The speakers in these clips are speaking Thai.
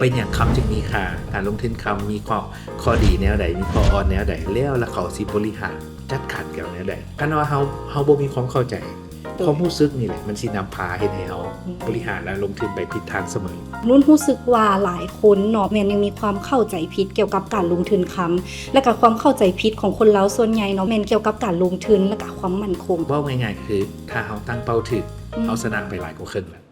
เป็นอย่างคำจึงมีค่าการลงทุนคำมีข้อดีแนวใดมีข้ออ่อนแนวใดแล้วเขาสิบริหารจัดการแก้วแนวใดคันว่าเฮาบ่มีความเข้าใจความรู้สึกนี่แหละมันสินำพาเฮ็ดให้เฮาบริหารและลงทุนไปผิดทางเสมอนุ่นรู้สึกว่าหลายคนเนาะแม่นยังมีความเข้าใจผิดเกี่ยวกับการลงทุนคำและก็ความเข้าใจผิดของคนเราส่วนใหญ่เนาะแม่นเกี่ยวกับการลงทุนและก็ความมั่นคงเว้าง่ายๆคือถ้าเฮาตั้งเป้าถึกเฮาชนะไปหลายกว่าครึ่งแล้ว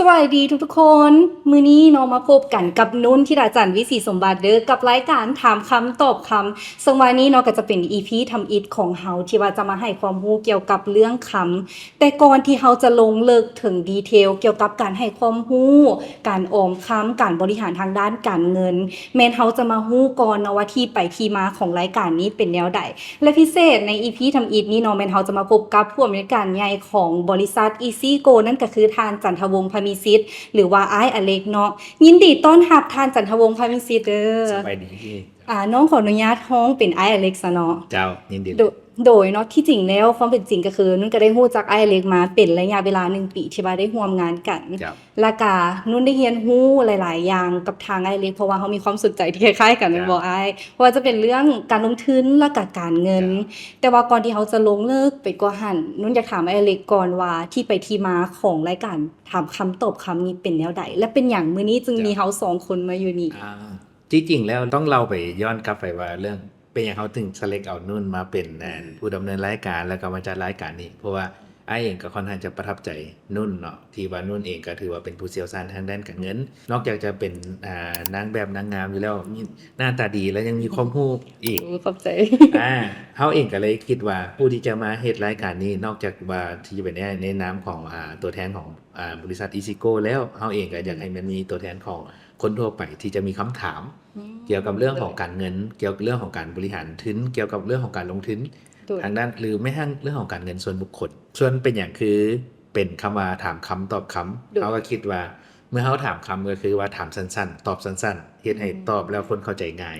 สวัสดีทุกๆคนมื้อนี้เนาะมาพบกันกับนุ่นธิดาจันทร์วิศรีสมบัติเด้อกับรายการถามคำตอบคำซึ่งวันนี้เนาะก็จะเป็น EP ทำอิฐของเฮาที่ว่าจะมาให้ความรู้เกี่ยวกับเรื่องคำแต่ก่อนที่เฮาจะลงลึกถึงดีเทลเกี่ยวกับการให้ความรู้การออมคำการบริหารทางด้านการเงินแม่นเฮาจะมารู้ก่อนเนาะว่าที่ไปที่มาของรายการนี้เป็นแนวใดและพิเศษใน EP ทำอิฐนี้เนาะแม่นเฮาจะมาพบกับผู้อำนวยการใหญ่ของบริษัท Easy Go นั่นก็คือท่านจันทวงศ์ พามิสิทธิ์หรือว่าอ้ายอเล็กเนาะยินดีต้อนรับท่านจันทวงศ์ พามิสิทธิ์เด้อสบายดีน้องขออนุญาตฮ้องเป็นอ้ายอเล็กซะเนาะเจ้ายินดีโดยเนาะที่จริงแล้วความเป็นจริงก็คือนุ่นก็ได้ฮู้จักอ้ายอเล็กมาเป็นระยะเวลา1ปีที่ว่าได้ร่วมงานกันแล้วก็นุ่นได้เรียนรู้หลายๆอย่างกับทางอ้ายอเล็กเพราะว่าเฮามีความสนใจที่คล้ายๆกันแม่นบ่อ้ายเพราะว่าจะเป็นเรื่องการลงทุนและก็การเงินแต่ว่าก่อนที่เฮาจะลงลึกไปกว่าหั้นนุ่นอยากถามอ้ายอเล็กก่อนว่าที่ไปที่มาของรายการถามคำตอบคำนี้เป็นแนวใดและเป็นหยังมื้อนี้จึงมีเฮา2คนมาอยู่นี่จริงๆแล้วต้องเล่าไปย้อนกลับไปว่าเรื่องเป็นอย่างเขาถึง select เอานุ่นมาเป็นผู้ดำเนินรายการแล้วก็มาจัดรายการนี้เพราะว่าไอ้เองก็ค่อนข้างจะประทับใจนุ่นเนาะที่ว่านุ่นเองก็ถือว่าเป็นผู้เชี่ยวชาญทางด้านการเงินนอกจากจะเป็นนางแบบนางงามอยู่แล้วมีหน้าตาดีแล้วยังมีความรู้อีกขอบใจเขาเองก็เลยคิดว่าผู้ที่จะมาเฮ็ดรายการนี้นอกจากว่าที่จะเป็นในนามของตัวแทนของบริษัท Easy Go แล้วเขาเองก็อยากให้มันมีตัวแทนของคนทั่วไปที่จะมีคำถามเกี่ยวกับเรื่องของการเงินเกี่ยวกับเรื่องของการบริหารทุนเกี่ยวกับเรื่องของการลงทุนทางด้านหรือไม่ทั้งเรื่องของการเงินส่วนบุคคลส่วนเป็นอย่างคือเป็นคำว่าถามคำตอบคำเขาก็คิดว่าเมื่อเขาถามคำก็คือว่าถามสั้นๆตอบสั้นๆเฮ็ดให้ตอบแล้วคนเข้าใจง่าย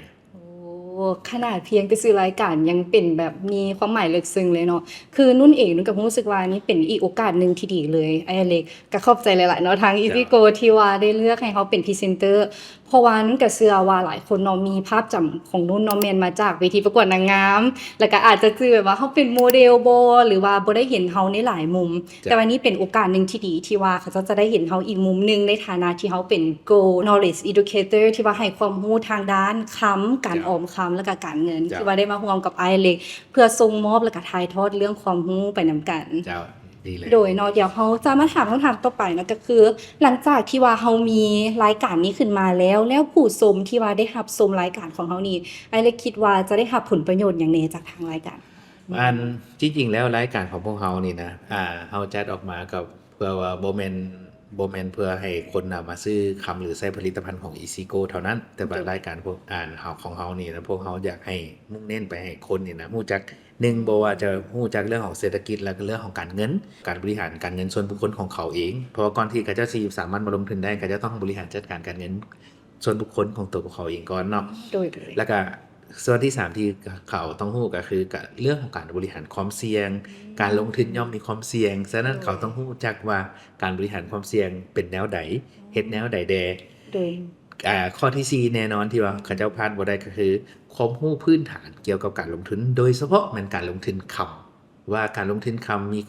ขนาดเพียงแต่ชื่อรายการยังเป็นแบบมีความหมายลึกซึ้งเลยเนาะคือนุ่นเองนุ่นก็รู้สึกว่านี่เป็นอีกโอกาสนึงที่ดีเลยไอ้เล็กก็ขอบใจหลายๆเนาะทาง Easy Go ที่ว่าได้เลือกให้เขาเป็นพรีเซนเตอร์เพราะว่านุ่นก็เชื่อว่าหลายคนเนาะมีภาพจำของนุ่นเนาะแม่นมาจากเวทีประกวดนางงามแล้วก็อาจจะจื้อแบบว่าเขาเป็นโมเดลบ่หรือว่าบ่ได้เห็นเฮาในหลายมุมแต่วันนี้เป็นโอกาสนึงที่ดีที่ว่าเขาจะได้เห็นเฮาอีกมุมนึงในฐานะที่เฮาเป็น Go Knowledge Educator ที่ว่าให้ความรู้ทางด้านค้ำการออมค้ำแล้วก็การเงินที่ว่าได้มาร่วมกับไอ้เล็กเพื่อส่งมอบและก็ถ่ายทอดเรื่องความรู้ไปนำกันดีเลยโดยเนาะเดี๋ยวเขาจะมาถามคำถามต่อไปนะก็คือหลังจากที่ว่าเฮามีรายการนี้ขึ้นมาแล้วผู้ชมที่ว่าได้รับชมรายการของเฮานี่ไอ้เล็กคิดว่าจะได้รับผลประโยชน์อย่างแน่จากทางรายการจริงๆแล้วรายการของพวกเฮานี่นะเฮาจัดออกมากับเพื่อว่าบ่แม่นเพื่อให้คนมาซื้อคำหรือใช้ผลิตภัณฑ์ของ Easy Go เท่านั้นแต่ว่ารายการพวกของเฮานี่นะพวกเฮาอยากให้มุ่งเน้นไปให้คนนี่นะรู้จัก1บ่ว่าจะรู้จักเรื่องของเศรษฐกิจแล้วก็เรื่องของการเงินการบริหารการเงินส่วนบุคคลของเขาเองเพราะว่าก่อนที่เขาจะสามารถมาลงทุนได้เขาจะต้องบริหารจัดการการเงินส่วนบุคคลของตัวเขาเองก่อนเนาะแล้วก็ส่วนที่3ที่เขาต้องรู้ก็คือเรื่องของการบริหารความเสี่ยงการลงทุนย่อมมีความเสี่ยงฉะนั้นเขาต้องรู้จักว่าการบริหารความเสี่ยงเป็นแนวใดเฮ็ดแนวใดแดข้อที่4แน่นอนที่ว่าเขาเจ้าพลาดบ่ได้ก็คือความรู้พื้นฐานเกี่ยวกับการลงทุนโดยเฉพาะมันการลงทุนคำว่าการลงทุนคำมี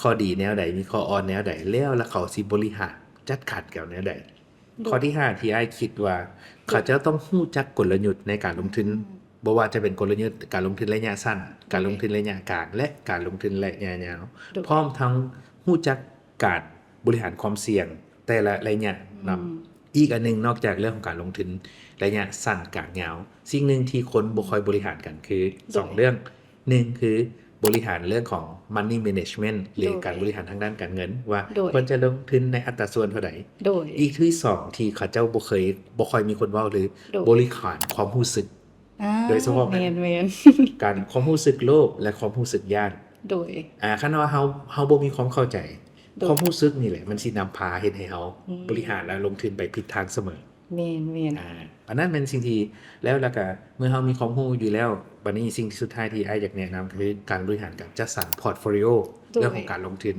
ข้อดีแนวใดมีข้ออ่อนแนวใดแล้วเขาสิบริหารจัดการแก้วแนวใดข้อที่5ที่อ้ายคิดว่าเขาจะต้องรู้จักกลยุทธ์ในการลงทุนบ่ว่าจะเป็นกลยุทธ์การลงทุนระยะสั้นการลงทุนระยะกลางและการลงทุนระยะยาวพร้อมทั้งรู้จักการบริหารความเสี่ยงแต่ละระยะนำอีกอันนึงนอกจากเรื่องของการลงทุนระยะสั้นกลางยาวสิ่งนึงที่คนบ่ค่อยบริหารกันคือ2เรื่อง1คือบริหารเรื่องของ money management หรือการบริหารทางด้านการเงินว่าควรจะลงทุนในอัตราส่วนเท่าใดอีกที่2ที่เขาเจ้าบ่ค่อยมีคนเว้าหรือบริหารความรู้สึกโดยเฉพาะการความรู้สึกโลภและความรู้สึกย้านโดยคันว่าเฮาบ่มีความเข้าใจความรู้สึกนี่แหละมันสินำพาเฮ็ดให้เฮาบริหารและลงทุนไปผิดทางเสมอแม่นอันนั้นเป็นสิ่งที่แล้วก็เมื่อเฮามีความรู้อยู่แล้วบัดนี้สิ่งที่สุดท้ายที่อ้ายอยากแนะนำคือการบริหารการจัดสรรพอร์ตโฟลิโอเรื่องของการลงทุน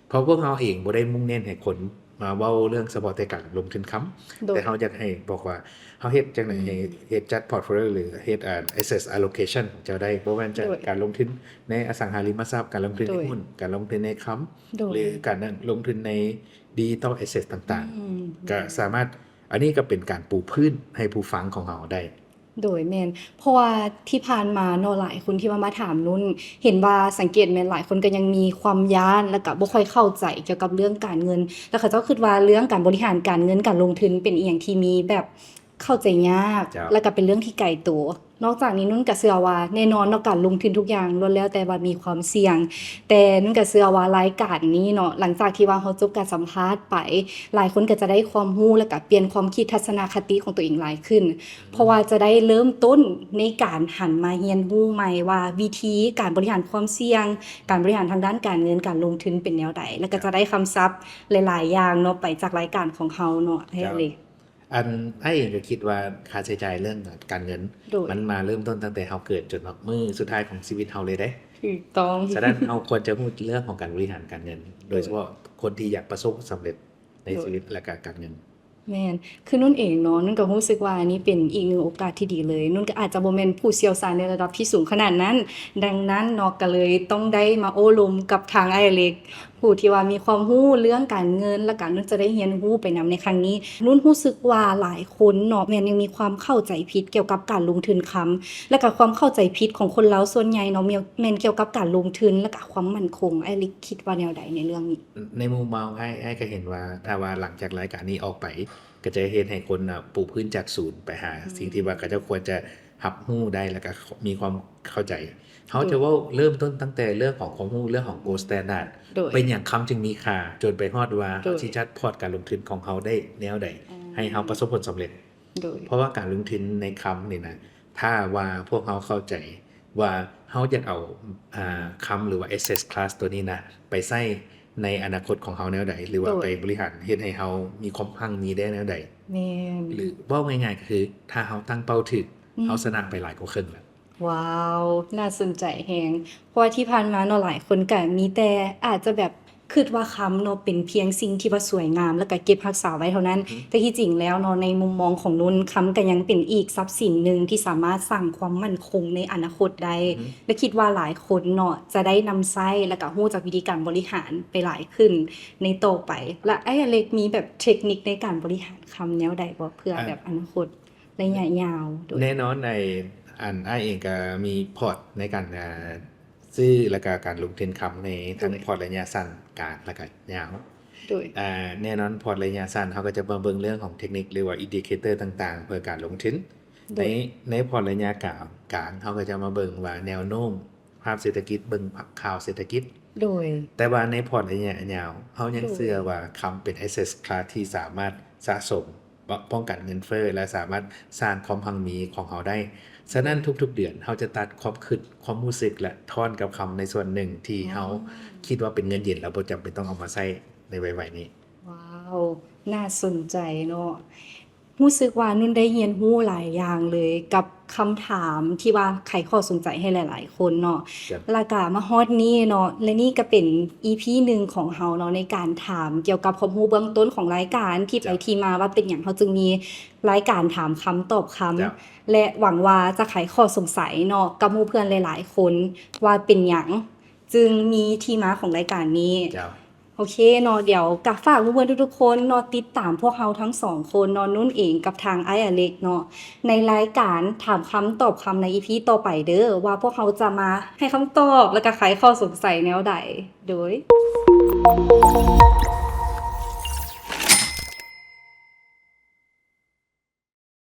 เพราะพวกเราเองบ่ได้มุ่งเน้นให้คนมาเว้าเรื่องเฉพาะแต่การลงทุนค้ำ โดย แต่เราอยากให้บอกว่าเราเฮ็ดจังได๋ให้เฮ็ดจัด portfolio หรือเฮ็ดasset allocation ของเจ้าได้บ่ว่าจะ โดย การลงทุนในอสังหาริมทรัพย์การลงทุนใน โดย หุ้นการลงทุนในค้ำ โดย หรือการลงทุนใน digital asset ต่าง อืม ๆ ก็สามารถอันนี้ก็เป็นการปูพื้นให้ผู้ฟังของเราได้ โดยแม่นเพราะว่าที่ผ่านมาเนาะหลายคนที่มาถามนุ่น เห็นว่าสังเกตแม่นหลายคนก็ยังมีความย้านแล้วก็บ่ค่อยเข้าใจเกี่ยวกับเรื่องการเงิน แล้วเขาเจ้าคิดว่าเรื่องการบริหารการเงินการลงทุนเป็นอีหยังที่มีแบบเข้าใจยาก จ้ะ แล้วก็เป็นเรื่องที่ไกลตัวนอกจากนี้นุ่นก็เชื่อว่าแน่นอนเนาะการลงทุนทุกอย่างล้วนแล้วแต่ว่ามีความเสี่ยง แต่นุ่นก็เชื่อว่ารายการนี้เนาะหลังจากที่ว่าเขาจบการสัมภาษณ์ไป หลายคนก็จะได้ความรู้แล้วก็เปลี่ยนความคิดทัศนคติของตัวเองหลายขึ้น เพราะว่าจะได้เริ่มต้นในการหันมาเรียนรู้ใหม่ว่าวิธีการบริหารความเสี่ยง การบริหารทางด้านการเงินการลงทุนเป็นแนวใดแล้วก็จะได้คำศัพท์หลายๆอย่างเนาะไปจากรายการของเฮาเนาะให้เลย อันอ้ายเองก็คิดว่าค่าใช้จ่ายเรื่องการเงิน โดย มันมาเริ่มต้นตั้งแต่เราเกิดจนแบบมื้อสุดท้ายของชีวิตเราเลยเด้ ถูกต้อง ฉะนั้นเราควรจะพูดเรื่องของการบริหารการเงิน โดยเฉพาะคนที่อยากประสบความสำเร็จในชีวิตและการเงิน แม่นคือนุ่นเองเนาะนุ่นก็รู้สึกว่าอันนี้เป็นอีกหนึ่งโอกาสที่ดีเลย นุ่นก็อาจจะบ่แม่นผู้เชี่ยวชาญในระดับที่สูงขนาดนั้น ดังนั้นเนาะก็เลยต้องได้มาโอ้ลมกับทางไอ้เล็ก ผู้ที่ว่ามีความรู้เรื่องการเงินและการนุ่นจะได้เรียนรู้ไปนำในครั้งนี้ นุ่นรู้สึกว่าหลายคนเนาะแม่นยังมีความเข้าใจผิดเกี่ยวกับการลงทุนค้ำและก็ความเข้าใจผิดของคนเราส่วนใหญ่เนาะแม่นเกี่ยวกับการลงทุนและก็ความมั่นคงไอ้เล็กคิดว่าแนวใดในเรื่องนี้ ในมุมมองให้ก็เห็นว่าถ้าว่าหลังจากรายการนี้ออกไป ก็จะเห็นให้คนปูพื้นจากศูนย์ไปหา สิ่งที่ว่าเขาจะควรจะหับหู้ได้แล้วก็มีความเข้าใจ เขาจะว่าเริ่มต้นตั้งแต่เรื่องของความรู้เรื่องของ gold standard โดย เป็นอย่างคำจึงมีค่าจนไปฮอดว่า โดย ชี้ชัดพอร์ตการลงทุนของเขาได้แนวใด ให้เขาประสบผลสำเร็จ โดย เพราะว่าการลงทุนในคำนี่นะถ้าว่าพวกเขาเข้าใจว่าเขาจะเอาคำหรือว่า asset class ตัวนี้นะไปใช้ในอนาคตของเขาแนวใดหรือว่า โดย ไปบริหารเฮ็ดให้เขามีความพังมีได้แนวใด แม่น หรือว่าง่ายๆก็คือถ้าเขาตั้งเป้าถึก อืม เขาชนะไปหลายกว่าครึ่งแล้ว ว้าว น่าสนใจแฮงเพราะว่าที่ผ่านมาเนาะหลายคนก็มีแต่อาจจะแบบคิดว่าคำเนาะเป็นเพียงสิ่งที่ว่าสวยงามแล้วก็เก็บรักษาไว้เท่านั้น แต่ที่จริงแล้วเนาะในมุมมองของนุ่นคำก็ยังเป็นอีกทรัพย์สินหนึ่งที่สามารถสร้างความมั่นคงในอนาคตได้ และคิดว่าหลายคนเนาะจะได้นำใช้แล้วก็รู้จักวิธีการบริหารไปหลายขึ้นในต่อไป และไอ้อเล็กมีแบบเทคนิคในการบริหารคำแนวใดบ่เพื่อแบบอนาคตระยะยาวโดย แน่นอนในอ้ายเองก็มีพอร์ตในการซื้อและก็การลงทุนคำในทั้ง โดย พอร์ตระยะสั้นกลางและก็ยาว โดย แน่นอนพอร์ตระยะสั้นเขาก็จะมาเบิ่งเรื่องของเทคนิคหรือว่าอินดิเคเตอร์ต่างๆ เพื่อการลงทุน โด ใน ย ในพอร์ตระยะกลางเขาก็จะมาเบิ่งว่าแนวโน้มภาพเศรษฐกิจเบิ่งข่าวเศรษฐกิจ โดย แต่ว่าในพอร์ตระยะยาวเขายัง โดย เชื่อว่าคำเป็น asset class ที่สามารถสะสมป้องกันเงินเฟ้อและสามารถสร้างความพังมีของเขาได้ ฉะนั้นทุกๆเดือนเขาจะตัดความคิดความรู้สึกและทอนกับคำในส่วนหนึ่งที่เขาคิดว่าเป็นเงินเย็นแล้วบ่จำเป็นต้องเอามาใช้ในวัยๆนี้ ว้าว น่าสนใจเนาะรู้สึกว่านุ่นได้เรียนรู้หลายอย่างเลยกับคำถามที่ว่าไขข้อสงสัยให้หลาย ๆ คนเนาะ ครับ แล้วก็มาฮอดนี้เนาะและนี่ก็เป็น EP หนึ่งของเฮาเนาะในการถามเกี่ยวกับความรู้เบื้องต้นของรายการที่ไปที่มาว่าเป็นหยังเฮาจึงมีรายการถามคำตอบคำ ครับ และหวังว่าจะไขข้อสงสัยเนาะกับหมู่เพื่อนหลาย ๆ คนว่าเป็นหยังจึงมีที่มาของรายการนี้ เจ้า โอเคเนาะเดี๋ยวกะฝากเพื่อนๆทุกๆคนเนาะติดตามพวกเราทั้งสองคนเนาะนุ่นเองกับทางไอ้อเล็กเนาะในรายการถามคำตอบคำใน EP ต่อไปเด้อว่าพวกเขาจะมาให้คำตอบแล้วก็ไขข้อสงสัยแนวใดโดย